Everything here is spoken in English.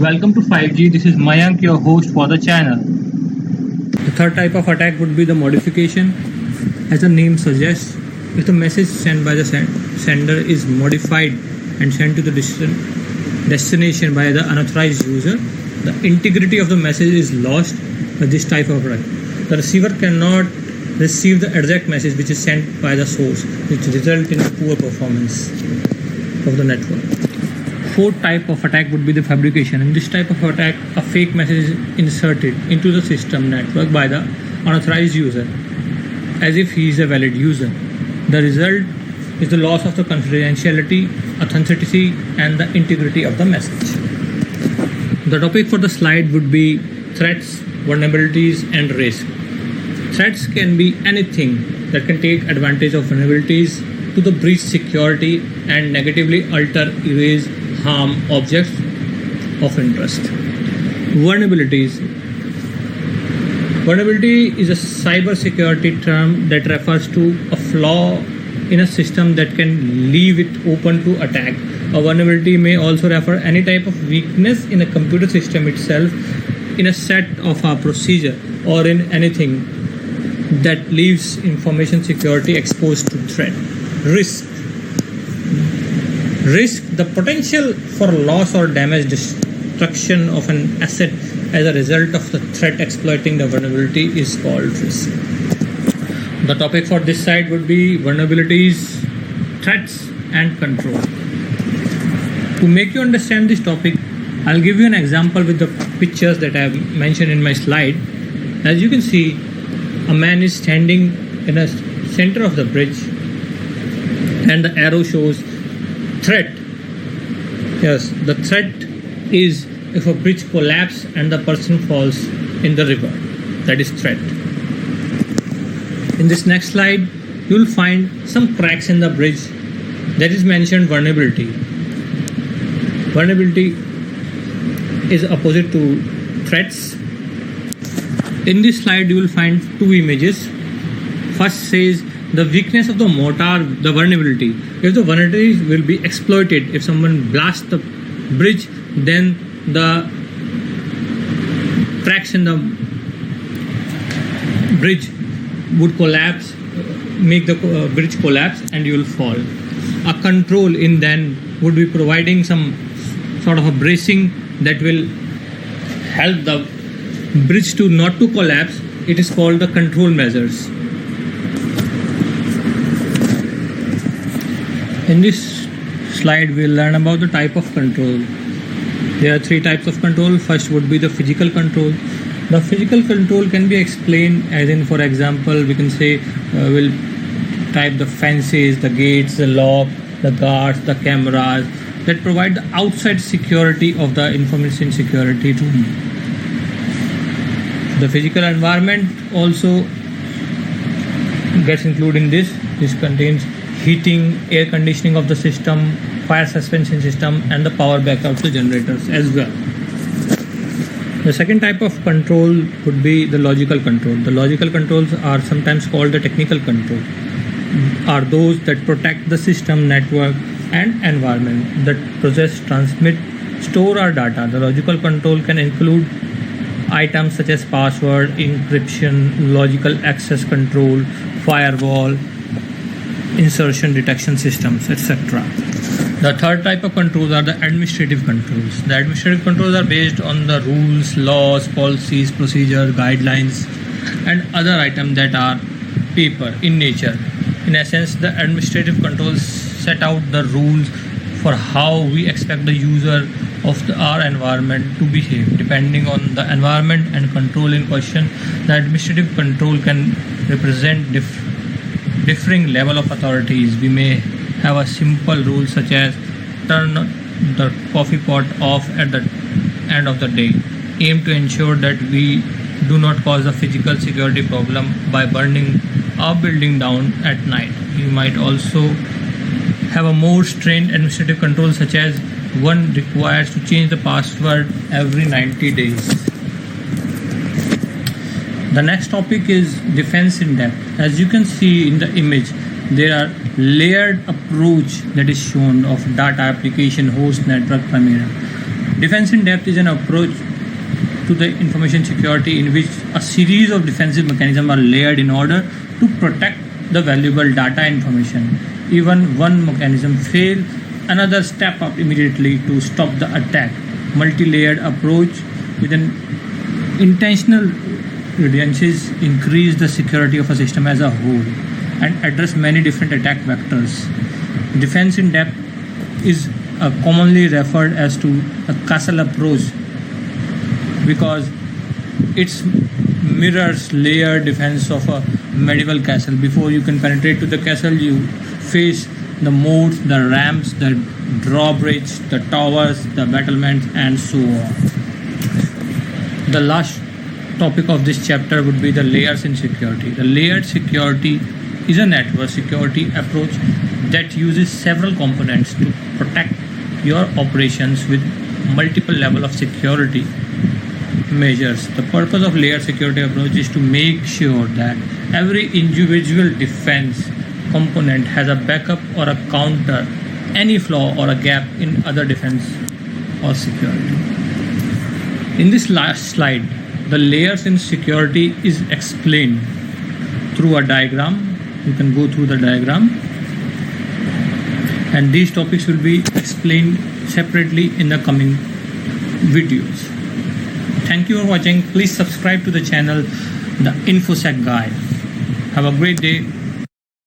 Welcome to 5G. This is Mayank, your host for the channel. The third type of attack would be the modification. As the name suggests, if the message sent by the sender is modified and sent to the destination by the unauthorized user, the integrity of the message is lost by this type of attack. The receiver cannot receive the exact message which is sent by the source, which result in a poor performance of the network. Fourth type of attack would be the fabrication. In this type of attack, a fake message is inserted into the system network by the unauthorized user as if he is a valid user. The result is the loss of the confidentiality, authenticity, and the integrity of the message. The topic for the slide would be threats, vulnerabilities, and risk. Threats can be anything that can take advantage of vulnerabilities to the breach security and negatively alter, erase, harm objects of interest. Vulnerabilities. Vulnerability is a cyber security term that refers to a flaw in a system that can leave it open to attack. A vulnerability may also refer any type of weakness in a computer system itself, in a set of a procedure, or in anything that leaves information security exposed to threat. Risk. Risk, the potential for loss or damage, destruction of an asset as a result of the threat exploiting the vulnerability is called risk. The topic for this side would be vulnerabilities, threats, and control. To make you understand this topic, I'll give you an example with the pictures that I have mentioned in my slide. As you can see, a man is standing in the center of the bridge and the arrow shows threat. Yes, the threat is if a bridge collapses and the person falls in the river. That is threat. In this next slide, you will find some cracks in the bridge. That is mentioned vulnerability. Vulnerability is opposite to threats. In this slide, you will find two images. First says the weakness of the mortar, the vulnerability. If the vulnerability will be exploited, if someone blasts the bridge, then the cracks in the bridge would collapse, make the bridge collapse, and you will fall. A control in then would be providing some sort of a bracing that will help the bridge to not to collapse. It is called the control measures. In this slide, we'll learn about the type of control. There are three types of control. First would be the physical control. The physical control can be explained as in, for example, we can say we'll type the fences, the gates, the lock, the guards, the cameras that provide the outside security of the information security room. The physical environment also gets included in this. This contains heating, air conditioning of the system, fire suspension system, and the power backup to generators as well. The second type of control would be the logical control. The logical controls are sometimes called the technical control, are those that protect the system, network, and environment, that process, transmit, store our data. The logical control can include items such as password, encryption, logical access control, firewall, insertion detection systems, etc. The third type of controls are the administrative controls. The administrative controls are based on the rules, laws, policies, procedures, guidelines, and other items that are paper in nature. In essence, the administrative controls set out the rules for how we expect the user of our environment to behave. Depending on the environment and control in question, the administrative control can represent differing level of authorities. We may have a simple rule such as turn the coffee pot off at the end of the day, aim to ensure that we do not cause a physical security problem by burning our building down at night. You might also have a more strained administrative control such as one requires to change the password every 90 days. The next topic is defense in depth. As you can see in the image, there are layered approach that is shown of data application, host, network, perimeter. Defense in depth is an approach to the information security in which a series of defensive mechanisms are layered in order to protect the valuable data information. Even one mechanism fails, another step up immediately to stop the attack. Multi-layered approach with an intentional redundancies increase the security of a system as a whole and address many different attack vectors. Defense in depth is commonly referred as to a castle approach because it mirrors layered defense of a medieval castle. Before you can penetrate to the castle, you face the moats, the ramps, the drawbridge, the towers, the battlements, and so on. The last topic of this chapter would be the layers in security. The layered security is a network security approach that uses several components to protect your operations with multiple level of security measures. The purpose of layered security approach is to make sure that every individual defense component has a backup or a counter any flaw or a gap in other defense or security. In this last slide, the layers in security is explained through a diagram. You can go through the diagram, and these topics will be explained separately in the coming videos. Thank you for watching. Please subscribe to the channel, The InfoSec Guy. Have a great day.